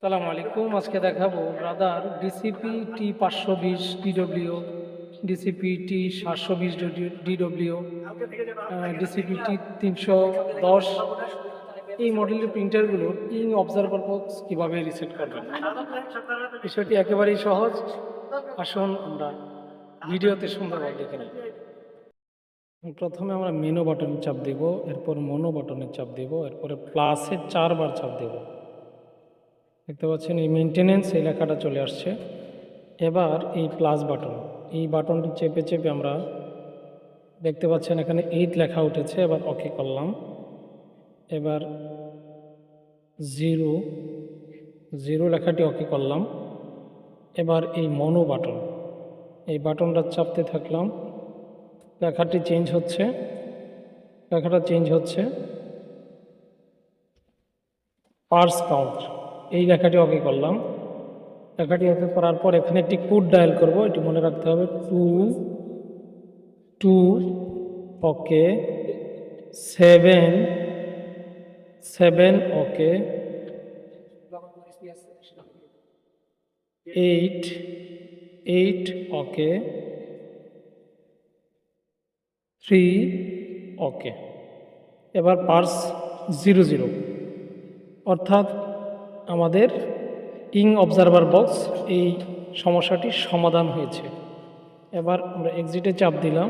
সালামু আলাইকুম। আজকে দেখাবো রাদার ডিসিপি টি 520 ডিডব্লিউ, ডিসিপি টি 720 ডিডব্লিউ, ডিসিপি টি 310 এই মডেলের প্রিন্টারগুলোর ইং অবজারভার বক্স কীভাবে রিসেট করবেন। বিষয়টি একেবারেই সহজ। আসুন আমরা ভিডিওতে সুন্দরভাবে দেখে নিই। প্রথমে আমরা মেনু বাটনে চাপ দেব, এরপর মনো বাটনে চাপ দেব, এরপরে প্লাসে 4 বার চাপ দেব। দেখতে পাচ্ছেন এই মেনটেনেন্স এই লেখাটা চলে আসছে। এবার এই প্লাস বাটন, এই বাটনটি চেপে চেপে আমরা দেখতে পাচ্ছেন এখানে 8 লেখা উঠেছে। এবার ওকে করলাম। এবার 0 লেখাটি ওকে করলাম। এবার এই মনো বাটন, এই বাটনটা চাপতে থাকলাম। লেখাটা চেঞ্জ হচ্ছে। পার্স কাউন্ট, এই লেখাটি ওকে করলাম। লেখাটি ওকে করার পর এখানে একটি কোড ডায়াল করব, এটি মনে রাখতে হবে। 2 ওকে, 7 ওকে, 8 ওকে, 3 ওকে। এবার পার্স 00, অর্থাৎ আমাদের ইং অবজারভার বক্স এই সমস্যাটির সমাধান হয়েছে। এবার আমরা এক্সিটে চাপ দিলাম,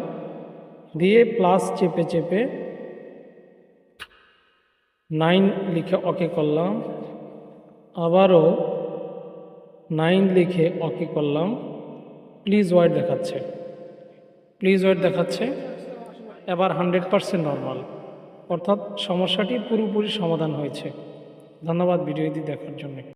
দিয়ে প্লাস চেপে চেপে 9 লিখে ওকে করলাম। আবারও 9 লিখে ওকে করলাম। প্লিজ ওয়েট দেখাচ্ছে। এবার 100% নর্মাল, অর্থাৎ সমস্যাটি পুরোপুরি সমাধান হয়েছে। ধন্যবাদ ভিডিওটি দেখার জন্য।